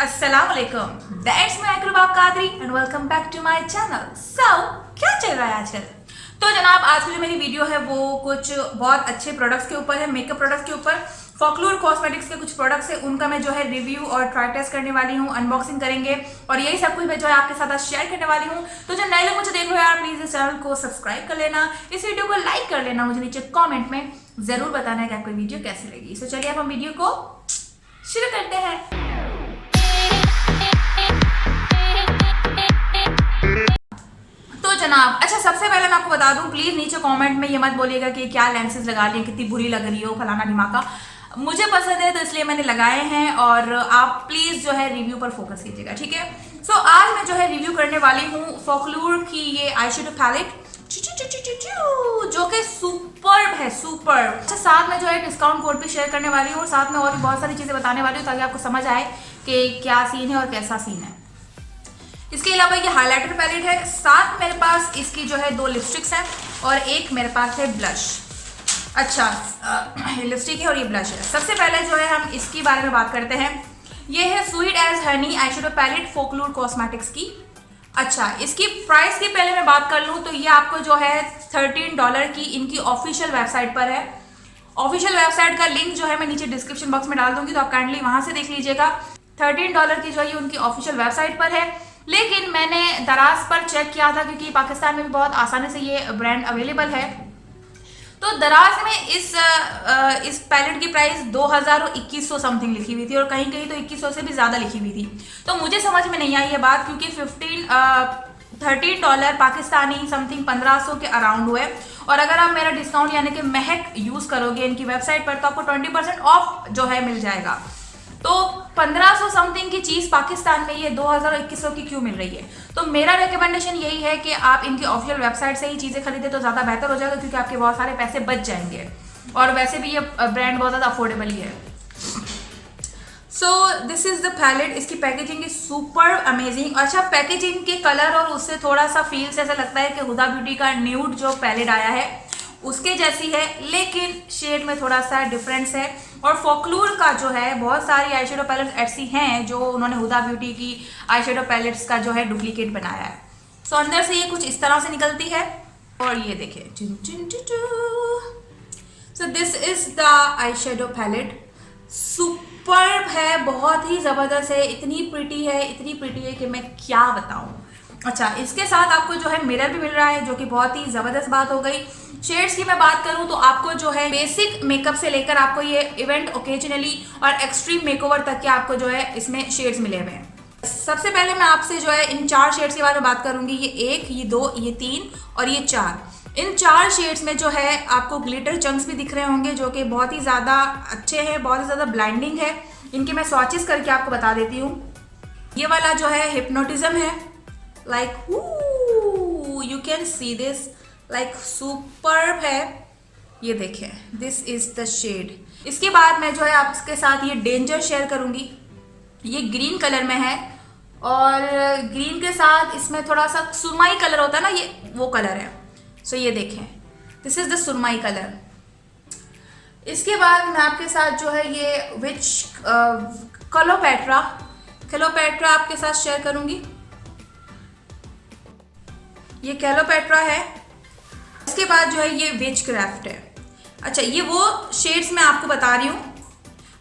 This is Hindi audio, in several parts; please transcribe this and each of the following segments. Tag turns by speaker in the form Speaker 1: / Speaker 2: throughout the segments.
Speaker 1: अस्सलामुअलैकुम, that's me Akruba Qadri and welcome back to my channel. क्या चल रहा है आजकल? तो जनाब, आज की जो मेरी वीडियो है वो कुछ बहुत अच्छे प्रोडक्ट्स के ऊपर है, मेकअप प्रोडक्ट्स के ऊपर। फॉकलूर कॉस्मेटिक्स के कुछ प्रोडक्ट्स है, उनका मैं जो है रिव्यू और ट्राई टेस्ट करने वाली हूँ, अनबॉक्सिंग करेंगे और यही सब कुछ मैं जो है आपके साथ शेयर करने वाली हूँ। तो जो नए लोग मुझे देख रहे हो यार, प्लीज इस चैनल को सब्सक्राइब कर लेना, इस वीडियो को लाइक कर लेना, मुझे नीचे कॉमेंट में जरूर बताना है कि आपको वीडियो कैसी लगी। तो चलिए अब हम वीडियो को शुरू करते हैं। तो जनाब, अच्छा सबसे पहले मैं आपको बता दूं, प्लीज नीचे कमेंट में ये मत बोलिएगा कि क्या लेंसेज लगा लिए, कितनी बुरी लग रही हो, फलाना ढिमाका। मुझे पसंद है तो इसलिए मैंने लगाए हैं और आप प्लीज जो है रिव्यू पर फोकस कीजिएगा, ठीक है। सो आज मैं जो है रिव्यू करने वाली हूँ फॉकलूर की ये आई शेडो पैलेट, जो कि सुपर्ब है, सुपर्ब। अच्छा, साथ में जो है डिस्काउंट कोड भी शेयर करने वाली हूँ और साथ में और भी बहुत सारी चीजें बताने वाली हूँ ताकि आपको समझ आए कि क्या सीन है और कैसा सीन है। इसके अलावा ये हाइलाइटर पैलेट है, साथ मेरे पास इसकी जो है 2 लिपस्टिक्स हैं और एक मेरे पास है ब्लश। अच्छा, लिपस्टिक है और ये ब्लश है। सबसे पहले जो है हम इसके बारे में बात करते हैं। ये है sweet as honey eye shadow palette folklore cosmetics की। अच्छा, इसकी प्राइस की पहले मैं बात कर लूँ तो ये आपको जो है $13 की इनकी ऑफिशियल वेबसाइट पर है। ऑफिशियल वेबसाइट का लिंक जो है मैं नीचे डिस्क्रिप्शन बॉक्स में डाल दूंगी, तो आप काइंडली वहां से देख लीजिएगा। $13 की जो है उनकी ऑफिशियल वेबसाइट पर है, लेकिन मैंने दराज पर चेक किया था क्योंकि पाकिस्तान में भी बहुत आसानी से ये ब्रांड अवेलेबल है। तो दराज में इस पैलेट की प्राइस 2000 और 2100 समथिंग लिखी हुई थी और कहीं कहीं तो 2100 से भी ज़्यादा लिखी हुई थी। तो मुझे समझ में नहीं आई ये बात, क्योंकि $13 पाकिस्तानी समथिंग 1500 के अराउंड हुए। और अगर आप मेरा डिस्काउंट यानी कि महक यूज़ करोगे इनकी वेबसाइट पर तो आपको 20% ऑफ जो है मिल जाएगा। तो 1500 समथिंग की चीज पाकिस्तान में ये 2000 और 2100 की क्यों मिल रही है? तो मेरा रिकमेंडेशन यही है कि आप इनकी ऑफिशियल वेबसाइट से ही चीजें खरीदे तो ज्यादा बेहतर हो जाएगा, क्योंकि आपके बहुत सारे पैसे बच जाएंगे और वैसे भी ये ब्रांड बहुत ज्यादा अफोर्डेबल ही है। So this is the palette. इसकी पैकेजिंग इज सुपर अमेजिंग। अच्छा, पैकेजिंग के कलर और उससे थोड़ा सा फील से ऐसा लगता है कि हुदा ब्यूटी का न्यूड जो पैलेट आया है उसके जैसी है, लेकिन शेड में थोड़ा सा डिफरेंस है। और फॉकलूर का जो है बहुत सारी आई शेडो पैलेट्स ऐसी हैं जो उन्होंने हुदा ब्यूटी की आई शेडो पैलेट्स का जो है डुप्लीकेट बनाया है। सो अंदर से ये कुछ इस तरह से निकलती है और ये देखिए, so this is the eye shadow palette. Superb है, बहुत ही जबरदस्त है, इतनी प्रिटी है कि मैं क्या बताऊं। अच्छा, इसके साथ आपको जो है मिरर भी मिल रहा है, जो कि बहुत ही जबरदस्त बात हो गई। शेड्स की मैं बात करूं तो आपको जो है बेसिक मेकअप से लेकर आपको ये इवेंट, ओकेजनली और एक्सट्रीम मेकओवर तक के आपको जो है इसमें शेड्स मिले हुए हैं। सबसे पहले मैं आपसे जो है इन 4 शेड्स के बारे में बात करूंगी। ये 1, ये 2, ये 3 और ये 4। इन 4 शेड्स में जो है आपको ग्लिटर चंक्स भी दिख रहे होंगे, जो कि बहुत ही ज़्यादा अच्छे हैं, बहुत ही ज़्यादा ब्लाइंडिंग है। इनके मैं स्वॉचेस करके आपको बता देती हूँ। ये वाला जो है हिप्नोटिज्म है, like you can see this, like superb है। ये देखिए, दिस इज द शेड। इसके बाद मैं जो है आपके साथ ये डेंजर शेयर करूंगी। ये ग्रीन कलर में है और ग्रीन के साथ इसमें थोड़ा सा सुरमाई कलर होता है ना, ये वो कलर है। सो ये देखें, this is the surmai colour. इसके बाद मैं आपके साथ जो है ये विच कैलोपेट्रा आपके साथ शेयर करूंगी। ये कैलोपेट्रा है। इसके बाद जो है ये विच क्राफ्ट है। अच्छा, ये वो शेड्स मैं आपको बता रही हूँ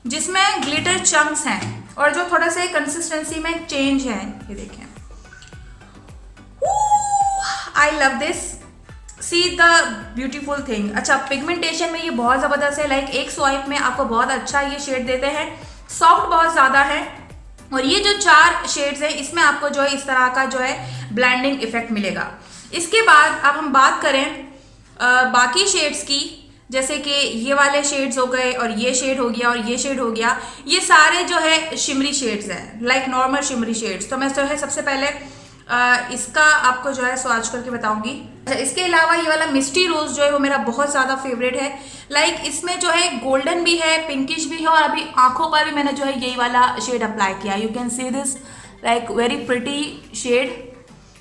Speaker 1: जिसमें ग्लिटर चंक्स हैं और जो थोड़ा से कंसिस्टेंसी में चेंज है। ये देखें, आई love this, see the beautiful thing. अच्छा, पिगमेंटेशन में ये बहुत ज़बरदस्त है, लाइक एक स्वाइप में आपको बहुत अच्छा ये शेड देते हैं, सॉफ्ट बहुत ज़्यादा है। और ये जो 4 शेड्स हैं इसमें आपको जो है इस तरह का जो है ब्लेंडिंग इफेक्ट मिलेगा। इसके बाद अब हम बात करें बाकी शेड्स की, जैसे कि ये वाले शेड्स हो गए और ये शेड हो गया और ये शेड हो गया। ये सारे जो है शिमरी शेड्स हैं, लाइक नॉर्मल शिमरी शेड्स। तो मैं जो है सबसे पहले इसका आपको जो है स्वॉच करके बताऊंगी। अच्छा, इसके अलावा ये वाला मिस्टी रोज जो है वो मेरा बहुत ज़्यादा फेवरेट है। लाइक इसमें जो है गोल्डन भी है, पिंकिश भी है और अभी आंखों पर भी मैंने जो है यही वाला शेड अप्लाई किया। You can see this, like very pretty shade,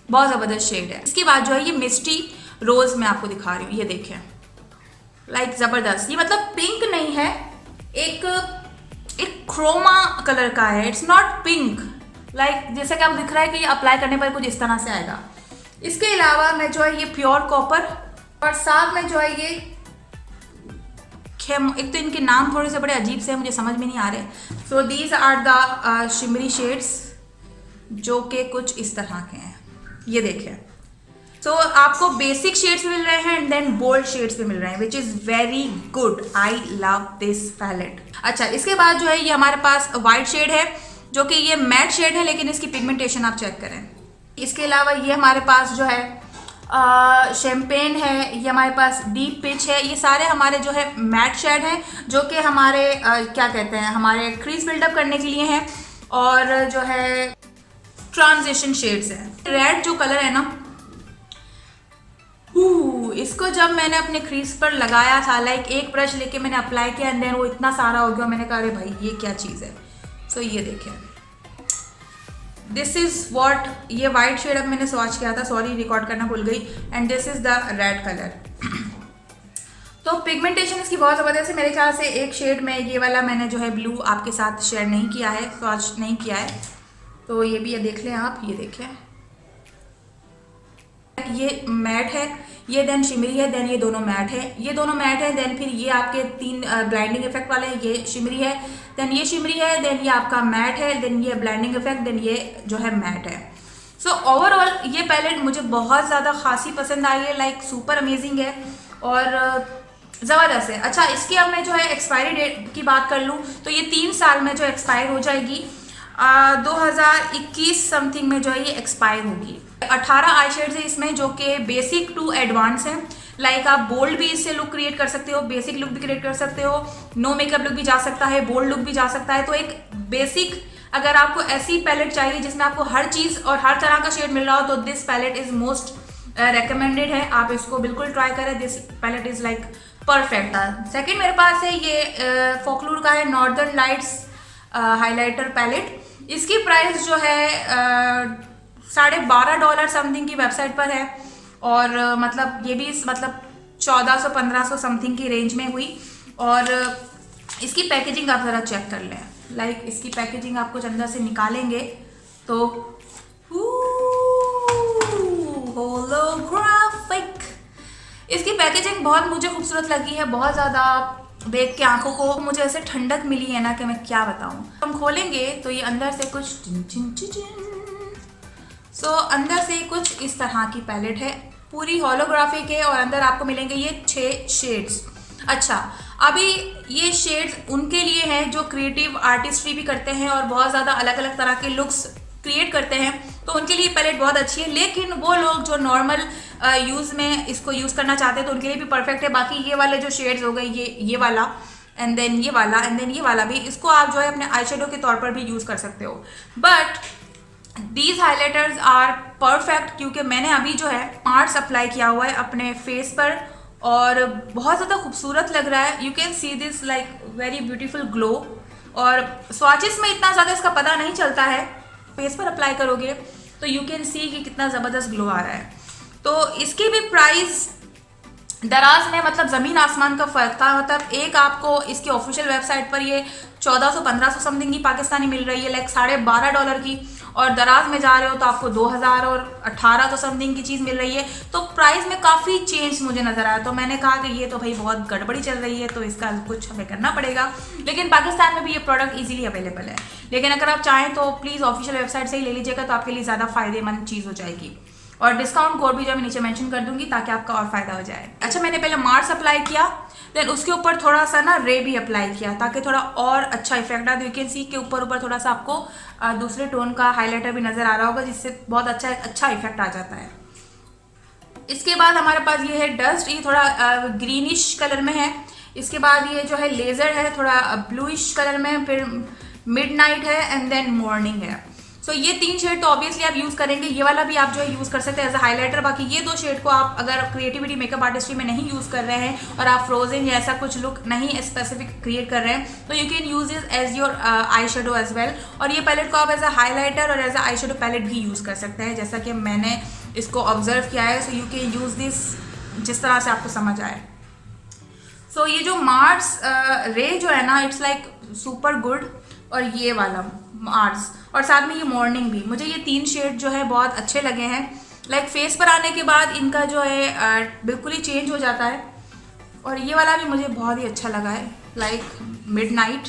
Speaker 1: बहुत ज़बरदस्त शेड है। इसके बाद जो है ये मिस्टी रोज मैं आपको दिखा रही हूँ, ये देखें, लाइक जबरदस्त। ये मतलब पिंक नहीं है, एक एक क्रोमा कलर का है, इट्स नॉट पिंक लाइक जैसे कि आप दिख रहा है कि ये अप्लाई करने पर कुछ इस तरह से आएगा। इसके अलावा मैं जो है ये प्योर कॉपर और साथ में जो है ये एक तो इनके नाम थोड़े से बड़े अजीब से मुझे समझ में नहीं आ रहे। So these are the shimmery shades जो कि कुछ इस तरह के हैं, ये देखें। सो आपको बेसिक शेड्स मिल रहे हैं एंड देन बोल्ड शेड्स भी मिल रहे हैं, which is very good. I love this palette. अच्छा, इसके बाद जो है ये हमारे पास वाइट शेड है जो कि ये मैट शेड है, लेकिन इसकी पिगमेंटेशन आप चेक करें। इसके अलावा ये हमारे पास जो है शैम्पेन है, ये हमारे पास डीप पिच है। ये सारे हमारे जो है मैट शेड हैं जो कि हमारे क्या कहते हैं, हमारे क्रीज बिल्डअप करने के लिए हैं और जो है ट्रांजिशन शेड्स हैं। रेड जो कलर है ना, इसको जब मैंने अपने क्रीज पर लगाया था, लाइक एक ब्रश लेके मैंने अप्लाई किया एंड देन वो इतना सारा हो गया, मैंने कहा अरे भाई ये क्या चीज़ है। सो ये देखें, दिस इज़ वॉट, ये वाइट शेड अब मैंने स्वॉच किया था, सॉरी रिकॉर्ड करना भूल गई, and this is the red colour. तो पिगमेंटेशन इसकी बहुत ज़बरदस्त है। मेरे ख्याल से एक शेड में ये वाला मैंने जो है ब्लू आपके साथ शेयर नहीं किया है, स्वॉच नहीं किया है, तो ये भी ये देख लें आप, ये देखें ये मैट है, ये देन शिमरी है, देन ये दोनों मैट है, ये दोनों मैट है, देन फिर ये आपके तीन ब्लाइंडिंग इफेक्ट वाले हैं, ये शिमरी है, देन ये शिमरी है, देन ये आपका मैट है, देन ये ब्लाइंडिंग इफेक्ट, देन ये जो है मैट है। सो ओवरऑल ये पैलेट मुझे बहुत ज़्यादा खासी पसंद आई है, लाइक सुपर अमेजिंग है और ज़बरदस्त है। अच्छा, इसकी अब मैं जो है एक्सपायरी डेट की बात कर लूँ तो ये 3 साल में जो एक्सपायर हो जाएगी, 2021 समथिंग में जो है ये एक्सपायर होगी। 18 आई शेड्स है इसमें जो कि बेसिक टू एडवांस हैं। लाइक आप बोल्ड भी इससे लुक क्रिएट कर सकते हो, बेसिक लुक भी क्रिएट कर सकते हो, नो मेकअप लुक भी जा सकता है, बोल्ड लुक भी जा सकता है। तो एक बेसिक अगर आपको ऐसी पैलेट चाहिए जिसमें आपको हर चीज़ और हर तरह का शेड मिल रहा हो तो this palette is most recommended है, आप इसको बिल्कुल ट्राई करें। This palette is like perfect. Second मेरे पास है ये फोकलूर का है नॉर्दर्न लाइट्स हाईलाइटर पैलेट। इसकी प्राइस जो है $12.5 समथिंग की वेबसाइट पर है और मतलब ये भी मतलब 1400-1500 समथिंग की रेंज में हुई। और इसकी पैकेजिंग आप ज़रा चेक कर लें, लाइक इसकी पैकेजिंग आप कुछ अंदर से निकालेंगे तो होलोग्राफिक, इसकी पैकेजिंग बहुत मुझे खूबसूरत लगी है, बहुत ज़्यादा देख के आंखों को मुझे ऐसे ठंडक मिली है ना कि मैं क्या बताऊं। हम खोलेंगे तो ये अंदर से कुछ सो अंदर से कुछ इस तरह की पैलेट है, पूरी होलोग्राफिक है और अंदर आपको मिलेंगे ये 6 शेड्स। अच्छा, अभी ये शेड्स उनके लिए हैं जो क्रिएटिव आर्टिस्ट्री भी करते हैं और बहुत ज़्यादा अलग अलग तरह के लुक्स क्रिएट करते हैं, तो उनके लिए पैलेट बहुत अच्छी है। लेकिन वो लोग जो नॉर्मल यूज़ में इसको यूज़ करना चाहते हैं तो उनके लिए भी परफेक्ट है। बाकी ये वाले जो शेड्स हो गए, ये वाला एंड देन ये वाला एंड देन ये वाला भी, इसको आप जो है अपने आई शेडो के तौर पर भी यूज़ कर सकते हो। But these highlighters are perfect क्योंकि मैंने अभी जो है मार्स अप्लाई किया हुआ है अपने फेस पर और बहुत ज़्यादा खूबसूरत लग रहा है। You can see this like very beautiful glow, और स्वाचेस में इतना ज़्यादा इसका पता नहीं चलता है, फेस पर अप्लाई करोगे तो यू कैन सी कि कितना ज़बरदस्त ग्लो आ रहा है। तो इसकी भी प्राइस दराज में मतलब ज़मीन आसमान का फ़र्क था। मतलब एक आपको इसकी ऑफिशियल वेबसाइट पर ये 1400-1500 समथिंग की पाकिस्तानी मिल रही है, लाइक $12.5 की, और दराज में जा रहे हो तो आपको 2000 और 1800 समथिंग की चीज़ मिल रही है। तो प्राइस में काफ़ी चेंज मुझे नज़र आया, तो मैंने कहा कि ये तो भाई बहुत गड़बड़ी चल रही है, तो इसका कुछ हमें करना पड़ेगा। लेकिन पाकिस्तान में भी ये प्रोडक्ट ईजिली अवेलेबल है, लेकिन अगर आप चाहें तो प्लीज़ ऑफिशियल वेबसाइट से ही ले लीजिएगा, तो आपके लिए ज़्यादा फ़ायदेमंद चीज़ हो जाएगी। और डिस्काउंट कोड भी जो मैं नीचे मेंशन कर दूंगी ताकि आपका और फ़ायदा हो जाए। अच्छा, मैंने पहले मार्स अप्लाई किया, देन उसके ऊपर थोड़ा सा ना रे भी अप्लाई किया ताकि थोड़ा और अच्छा इफेक्ट आए। यू कैन सी के ऊपर थोड़ा सा आपको दूसरे टोन का हाइलाइटर भी नज़र आ रहा होगा, जिससे बहुत अच्छा इफेक्ट आ जाता है। इसके बाद हमारे पास ये है डस्ट, ये थोड़ा ग्रीनिश कलर में है। इसके बाद ये जो है लेज़र है, थोड़ा ब्लूइश कलर में, फिर मिडनाइट है एंड देन मॉर्निंग है। सो ये 3 शेड तो ऑब्वियसली आप यूज़ करेंगे, ये वाला भी आप जो है यूज़ कर सकते हैं एज अ हाइलाइटर। बाकी ये 2 शेड को आप अगर क्रिएटिविटी मेकअप आर्टिस्ट्री में नहीं यूज़ कर रहे हैं और आप फ्रोजन या ऐसा कुछ लुक नहीं स्पेसिफिक क्रिएट कर रहे हैं तो you can use it as your eye shadow as well. और ये पैलेट को आप एज अ हाईलाइटर और as a eye shadow palette भी यूज़ कर सकते हैं, जैसा कि मैंने इसको ऑब्जर्व किया है। So you can use this जिस तरह से आपको समझ आए। सो ये जो मार्स रे जो है ना, इट्स लाइक सुपर गुड और ये वाला मार्स, और साथ में ये मॉर्निंग भी। मुझे ये 3 शेड जो है बहुत अच्छे लगे हैं। लाइक फेस पर आने के बाद इनका जो है बिल्कुल ही चेंज हो जाता है। और ये वाला भी मुझे बहुत ही अच्छा लगा है, लाइक मिडनाइट।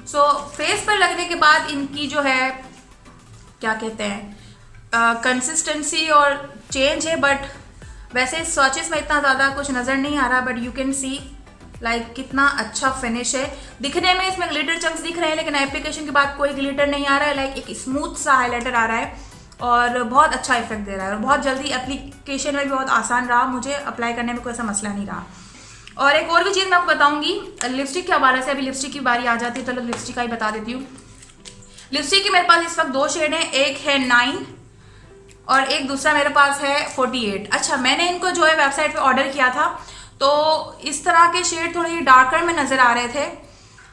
Speaker 1: सो फेस पर लगने के बाद इनकी जो है क्या कहते हैं कंसिस्टेंसी और चेंज है, बट वैसे स्वॉचेस में इतना ज़्यादा कुछ नज़र नहीं आ रहा, but you can C like कितना अच्छा फिनिश है। दिखने में इसमें ग्लिटर चंक्स दिख रहे हैं, लेकिन एप्लीकेशन के बाद कोई ग्लिटर नहीं आ रहा है। लाइक एक स्मूथ सा हाइलाइटर आ रहा है और बहुत अच्छा इफेक्ट दे रहा है, और बहुत जल्दी एप्लीकेशन में भी बहुत आसान रहा, मुझे अप्लाई करने में कोई ऐसा मसला नहीं रहा। और एक और भी चीज़ मैं आपको बताऊंगी लिपस्टिक के हवाले से। अभी लिपस्टिक की बारी आ जाती है, तो लिपस्टिक का ही बता देती हूँ। लिपस्टिक की मेरे पास इस वक्त 2 शेड हैं, एक है 9 और एक दूसरा मेरे पास है 48। अच्छा, मैंने इनको जो है वेबसाइट पे ऑर्डर किया था, तो इस तरह के शेड थोड़े डार्कर में नज़र आ रहे थे,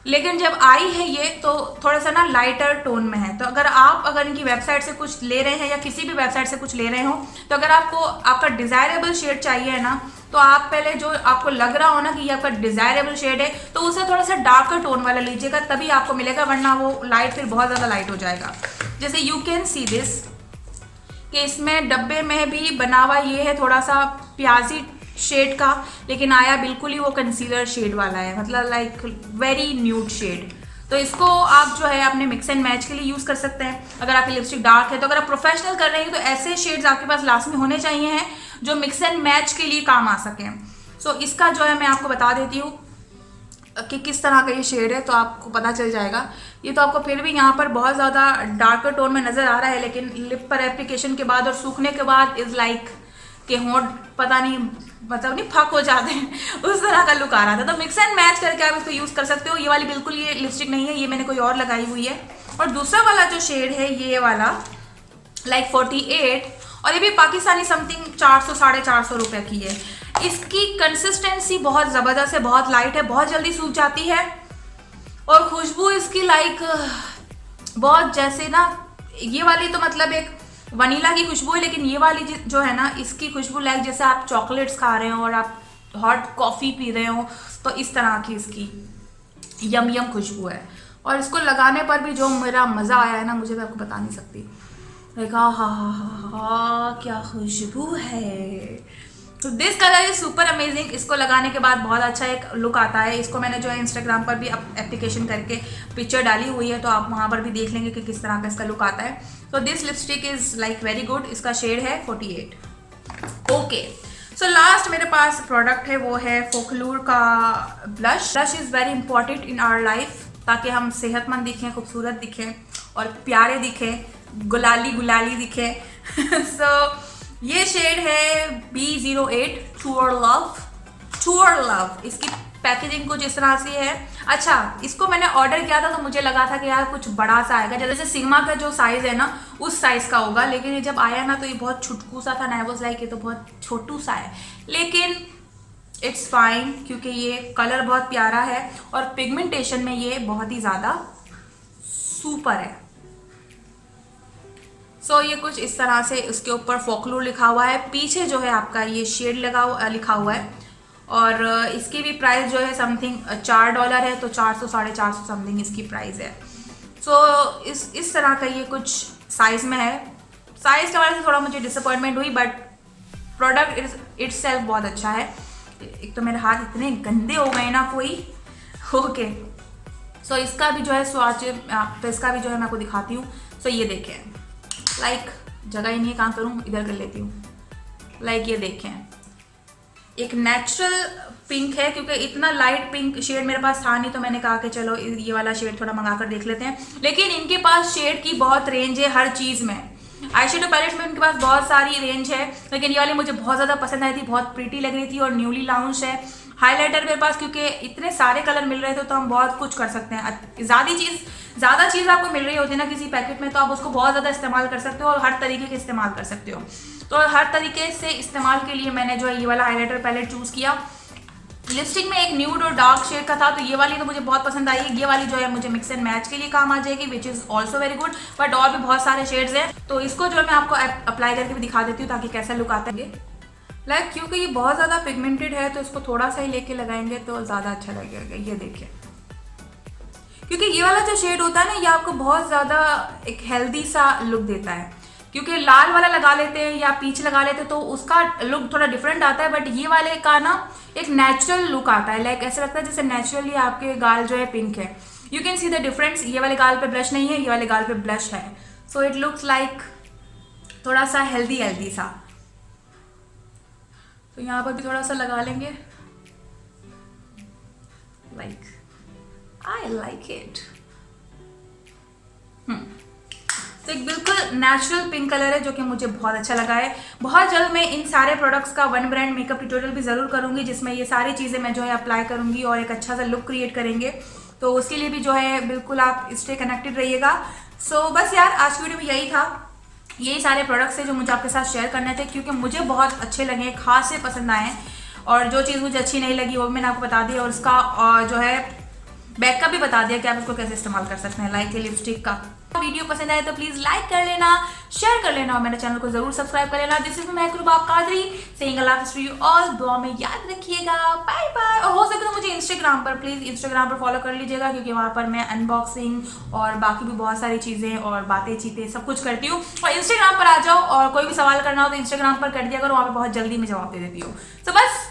Speaker 1: लेकिन जब आई है ये तो थोड़ा सा ना लाइटर टोन में है। तो अगर इनकी वेबसाइट से कुछ ले रहे हैं या किसी भी वेबसाइट से कुछ ले रहे हो, तो अगर आपको आपका डिज़ायरेबल शेड चाहिए है ना, तो आप पहले जो आपको लग रहा हो ना कि ये आपका डिज़ायरेबल शेड है, तो उसे थोड़ा सा डार्कर टोन वाला लीजिएगा, तभी आपको मिलेगा, वरना वो लाइट फिर बहुत ज़्यादा लाइट हो जाएगा। जैसे यू कैन सी दिस कि इसमें डब्बे में भी बना हुआ ये है थोड़ा सा प्याजी शेड का, लेकिन आया बिल्कुल ही वो कंसीलर शेड वाला है, मतलब लाइक वेरी न्यूड शेड। तो इसको आप जो है अपने मिक्स एंड मैच के लिए यूज़ कर सकते हैं। अगर आपकी लिपस्टिक डार्क है, तो अगर आप प्रोफेशनल कर रहे हैं तो ऐसे शेड्स आपके पास लाजमी होने चाहिए हैं जो मिक्स एंड मैच के लिए काम आ सकें। सो इसका जो है मैं आपको बता देती हूँ कि किस तरह का ये शेड है, तो आपको पता चल जाएगा। ये तो आपको फिर भी यहाँ पर बहुत ज़्यादा डार्कर टोन में नज़र आ रहा है, लेकिन लिप पर एप्लीकेशन के बाद और सूखने के बाद इज़ लाइक कि होंठ पता नहीं मतलब नहीं फक हो जाते हैं, उस तरह का लुक आ रहा था। तो मिक्स एंड मैच करके आप इसको यूज़ कर सकते हो। ये वाली बिल्कुल ये लिपस्टिक नहीं है, ये मैंने कोई और लगाई हुई है। और दूसरा वाला जो शेड है ये वाला लाइक 48, और ये भी पाकिस्तानी समथिंग 400 450 रुपये की है। इसकी कंसिस्टेंसी बहुत ज़बरदस्त है, बहुत लाइट है, बहुत जल्दी सूख जाती है, और खुशबू इसकी लाइक बहुत जैसे ना, ये वाली तो मतलब एक वनीला की खुशबू है, लेकिन ये वाली जो है ना, इसकी खुशबू लाइक जैसे आप चॉकलेट्स खा रहे हो और आप हॉट कॉफ़ी पी रहे हो, तो इस तरह की इसकी यम यम खुशबू है। और इसको लगाने पर भी जो मेरा मज़ा आया है ना, मुझे मैं आपको बता नहीं सकती। लाइक हा क्या खुशबू है। तो this colour is super amazing. इसको लगाने के बाद बहुत अच्छा एक लुक आता है। इसको मैंने जो है इंस्टाग्राम पर भी एप्लीकेशन करके पिक्चर डाली हुई है, तो आप वहाँ पर भी देख लेंगे कि किस तरह का इसका लुक आता है। तो this lipstick is like very good. इसका शेड है 48। ओके, सो लास्ट मेरे पास प्रोडक्ट है, वो है फोकलूर का blush. Blush is very important in our life, ताकि हम सेहतमंद दिखें, खूबसूरत दिखें और प्यारे दिखें, गुलाली गुलाली दिखें। सो ये शेड है B08 टूअर लव। इसकी पैकेजिंग कुछ इस तरह से है। अच्छा, इसको मैंने ऑर्डर किया था तो मुझे लगा था कि यार कुछ बड़ा सा आएगा, जैसे सिग्मा का जो साइज़ है ना उस साइज़ का होगा, लेकिन ये जब आया ना तो ये बहुत छुटकू सा था। आई वाज लाइक ये तो बहुत छोटू सा है, लेकिन इट्स फाइन, क्योंकि ये कलर बहुत प्यारा है और पिगमेंटेशन में ये बहुत ही ज़्यादा सुपर है। सो ये कुछ इस तरह से इसके ऊपर फोकलूर लिखा हुआ है, पीछे जो है आपका ये शेड लिखा हुआ है, और इसकी भी प्राइस जो है समथिंग $4 है, तो 400 450 समथिंग इसकी प्राइस है। सो इस तरह का ये कुछ साइज़ में है। साइज़ के वजह से थोड़ा मुझे डिसअपॉइंटमेंट हुई, बट प्रोडक्ट इट्सेल्फ बहुत अच्छा है। एक तो मेरे हाथ इतने गंदे हो गए ना कोई। ओके, सो इसका भी जो है स्वाच, इसका भी जो है मैं आपको दिखाती हूँ। सो ये देखें, लाइक जगह ही नहीं, कहाँ करूँ, इधर कर लेती हूँ। लाइक ये देखें, एक नेचुरल पिंक है, क्योंकि इतना लाइट पिंक शेड मेरे पास था नहीं, तो मैंने कहा कि चलो ये वाला शेड थोड़ा मंगा कर देख लेते हैं। लेकिन इनके पास शेड की बहुत रेंज है हर चीज़ में। आई शेडो पैलेट में इनके पास बहुत सारी रेंज है, लेकिन ये वाली मुझे बहुत ज़्यादा पसंद आई थी, बहुत प्रीटी लग रही थी और न्यूली लॉन्च है। हाइलाइटर मेरे पास क्योंकि इतने सारे कलर मिल रहे थे, तो हम बहुत कुछ कर सकते हैं। ज़्यादा चीज़ आपको मिल रही होती है ना किसी पैकेट में, तो आप उसको बहुत ज़्यादा इस्तेमाल कर सकते हो और हर तरीके के इस्तेमाल कर सकते हो। तो हर तरीके से इस्तेमाल के लिए मैंने जो है ये वाला हाइलाइटर पैलेट चूज़ किया। लिपस्टिक में एक न्यूड और डार्क शेड का था, तो ये वाली तो मुझे बहुत पसंद आई। ये वाली जो है मुझे मिक्स एंड मैच के लिए काम आ जाएगी, which is also very good. But और भी बहुत सारे शेड्स हैं, तो इसको जो है मैं आपको अप्लाई करके भी दिखा देती हूँ ताकि कैसा लुक आता है। लाइक क्योंकि ये बहुत ज़्यादा पिगमेंटेड है, तो इसको थोड़ा सा ही लेके लगाएंगे तो ज़्यादा अच्छा लगेगा। ये देखिए, क्योंकि ये वाला जो शेड होता है ना, ये आपको बहुत ज़्यादा एक हेल्दी सा लुक देता है। क्योंकि लाल वाला लगा लेते हैं या पीच लगा लेते हैं तो उसका लुक थोड़ा डिफरेंट आता है, बट ये वाले का ना एक नेचुरल लुक आता है। लाइक ऐसा लगता है जैसे नेचुरली आपके गाल जो है पिंक है। You can see the difference. ये वाले गाल पे ब्लश नहीं है, ये वाले गाल पे ब्लश है। सो इट लुक्स लाइक थोड़ा सा हेल्दी हेल्दी सा। तो यहाँ पर भी थोड़ा सा लगा लेंगे। Like I like it. तो एक बिल्कुल नेचुरल पिंक कलर है जो कि मुझे बहुत अच्छा लगा है। बहुत जल्द मैं इन सारे प्रोडक्ट्स का वन ब्रांड मेकअप ट्यूटोरियल भी ज़रूर करूंगी, जिसमें ये सारी चीज़ें मैं जो है अप्लाई करूंगी और एक अच्छा सा लुक क्रिएट करेंगे। तो उसके लिए भी जो है बिल्कुल आप स्टे कनेक्टेड रहिएगा। सो बस यार, आज की वीडियो में यही था। यही सारे प्रोडक्ट्स थे जो मुझे आपके साथ शेयर करने थे, क्योंकि मुझे बहुत अच्छे लगे, खास से पसंद आए। और जो चीज़ मुझे अच्छी नहीं लगी वो भी मैंने आपको बता दी, और उसका जो है बैक का भी बता दिया कि आप इसको कैसे इस्तेमाल कर सकते हैं। लाइक लिपस्टिक का वीडियो पसंद आए तो प्लीज लाइक कर लेना, शेयर कर लेना और मेरे चैनल को जरूर सब्सक्राइब कर लेना। दिस इज मैं कुरबाब कादरी सेइंग अल्लाह हाफिज़ टू यू ऑल। दुआ में याद रखिएगा। Bye bye. और हो सके तो मुझे इंस्टाग्राम पर प्लीज इंस्टाग्राम पर फॉलो कर लीजिएगा, क्योंकि वहाँ पर मैं अनबॉक्सिंग और बाकी भी बहुत सारी चीजें और बातें चीतें सब कुछ करती हूँ। और इंस्टाग्राम पर आ जाओ और कोई भी सवाल करना हो तो इंस्टाग्राम पर कर दिया करो, वहाँ पर बहुत जल्दी मैं जवाब दे देती हूँ। तो बस